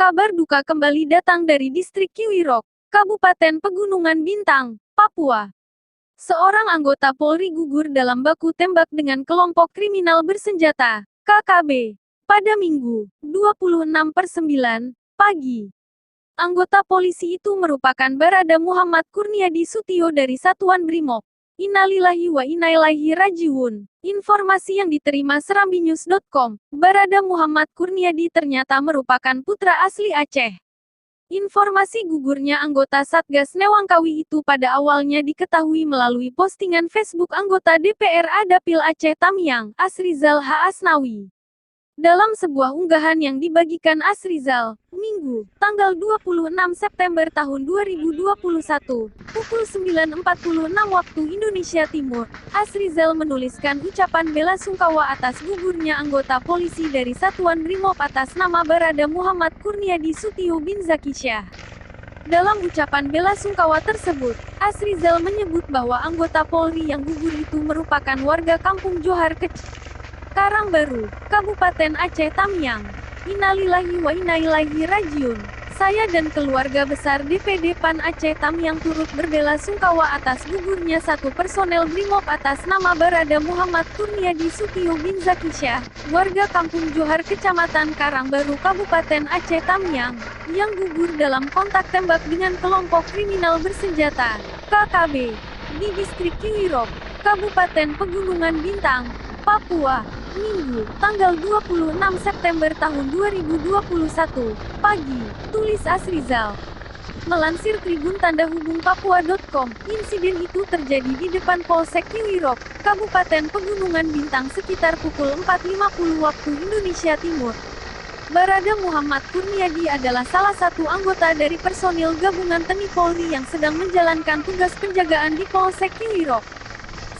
Kabar duka kembali datang dari distrik Kiwirok, Kabupaten Pegunungan Bintang, Papua. Seorang anggota Polri gugur dalam baku tembak dengan kelompok kriminal bersenjata, KKB, pada Minggu, 26/9, pagi. Anggota polisi itu merupakan Barada Muhammad Kurniadi Sutio dari Satuan Brimob. Innalillahi wa inna ilaihi rajiun. Informasi yang diterima serambinews.com, Barada Muhammad Kurniadi ternyata merupakan putra asli Aceh. Informasi gugurnya anggota Satgas Newangkawi itu pada awalnya diketahui melalui postingan Facebook anggota DPR Adapil Aceh Tamiang, Asrizal H. Asnawi. Dalam sebuah unggahan yang dibagikan Asrizal, Minggu, tanggal 26 September tahun 2021, pukul 9.46 waktu Indonesia Timur, Asrizal menuliskan ucapan bela sungkawa atas gugurnya anggota polisi dari Satuan Brimob atas nama Barada Muhammad Kurniadi Sutio bin Zaki Syah. Dalam ucapan bela sungkawa tersebut, Asrizal menyebut bahwa anggota Polri yang gugur itu merupakan warga Kampung Johar Kecil, Karangbaru, Kabupaten Aceh Tamiang. Innalillahi wa inna ilaihi rajiun. Saya dan keluarga besar DPD PAN Aceh Tamiang turut berbela sungkawa atas gugurnya satu personel Brimob atas nama Barada Muhammad Kurniadi Sutio bin Zaki Syah, warga Kampung Johar Kecamatan Karangbaru Kabupaten Aceh Tamiang, yang gugur dalam kontak tembak dengan kelompok kriminal bersenjata, KKB, di distrik Kiwirok, Kabupaten Pegunungan Bintang, Papua, Minggu, tanggal 26 September tahun 2021, pagi, tulis Asrizal. Melansir Tribun Tanda Hubung Papua.com, insiden itu terjadi di depan Polsek Kiwirok, Kabupaten Pegunungan Bintang sekitar pukul 4.50 waktu Indonesia Timur. Barada Muhammad Kurniadi adalah salah satu anggota dari personil gabungan TNI Polri yang sedang menjalankan tugas penjagaan di Polsek Kiwirok.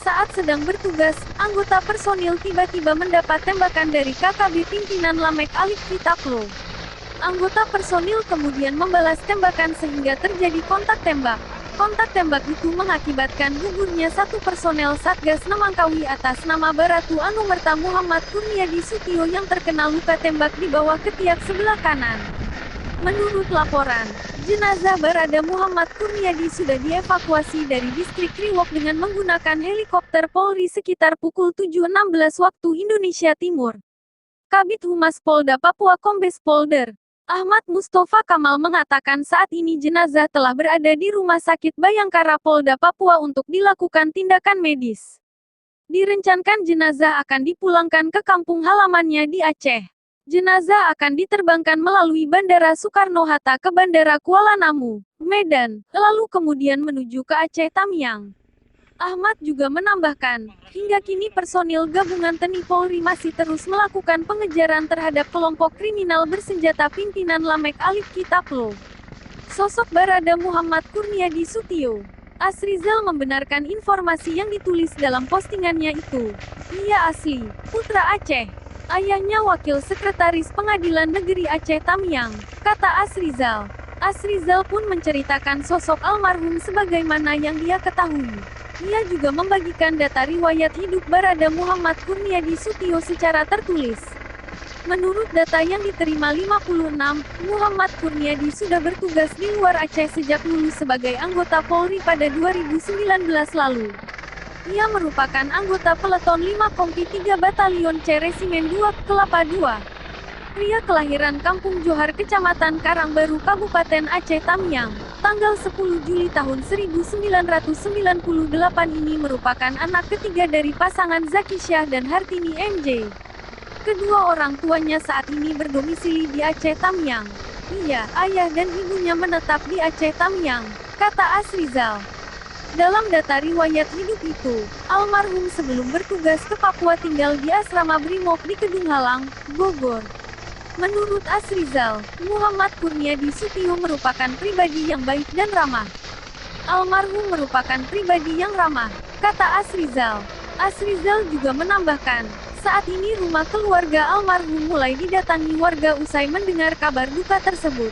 Saat sedang bertugas, anggota personil tiba-tiba mendapat tembakan dari KKB pimpinan Lamek Alif Kitaplo. Anggota personil kemudian membalas tembakan sehingga terjadi kontak tembak. Kontak tembak itu mengakibatkan gugurnya satu personel Satgas Newangkawi atas nama Baratu Anumerta Muhammad Kurniadi Sutio yang terkena luka tembak di bawah ketiak sebelah kanan. Menurut laporan, jenazah Barada Muhammad Kurniadi sudah dievakuasi dari distrik Kriwok dengan menggunakan helikopter Polri sekitar pukul 7.16 waktu Indonesia Timur. Kabid Humas Polda Papua Kombes Polder Ahmad Mustafa Kamal mengatakan saat ini jenazah telah berada di Rumah Sakit Bayangkara Polda Papua untuk dilakukan tindakan medis. Direncanakan jenazah akan dipulangkan ke kampung halamannya di Aceh. Jenazah akan diterbangkan melalui Bandara Soekarno-Hatta ke Bandara Kuala Namu, Medan, lalu kemudian menuju ke Aceh Tamiang. Ahmad juga menambahkan, hingga kini personil gabungan TNI Polri masih terus melakukan pengejaran terhadap kelompok kriminal bersenjata pimpinan Lamek Alif Kitaplo. Sosok Barada Muhammad Kurniadi Sutio. Asrizal membenarkan informasi yang ditulis dalam postingannya itu. Ia asli, putra Aceh. Ayahnya wakil sekretaris Pengadilan Negeri Aceh Tamiang, kata Asrizal. Asrizal pun menceritakan sosok almarhum sebagaimana yang dia ketahui. Ia juga membagikan data riwayat hidup Barada Muhammad Kurniadi Sutio secara tertulis. Menurut data yang diterima 56, Muhammad Kurniadi sudah bertugas di luar Aceh sejak lulus sebagai anggota Polri pada 2019 lalu. Ia merupakan anggota Peleton 5 Kompi 3 Batalion C Resimen 2, Kelapa II. Pria kelahiran Kampung Johar Kecamatan Karangbaru Kabupaten Aceh Tamiang, tanggal 10 Juli tahun 1998 ini merupakan anak ketiga dari pasangan Zaki Syah dan Hartini MJ. Kedua orang tuanya saat ini berdomisili di Aceh Tamiang. Ia, ayah dan ibunya menetap di Aceh Tamiang, kata Asrizal. Dalam data riwayat hidup itu, almarhum sebelum bertugas ke Papua tinggal di asrama Brimob di Kedung Halang, Bogor. Menurut Asrizal, Muhammad Kurniadi Sutio merupakan pribadi yang baik dan ramah. Almarhum merupakan pribadi yang ramah, kata Asrizal. Asrizal juga menambahkan, saat ini rumah keluarga almarhum mulai didatangi warga usai mendengar kabar duka tersebut.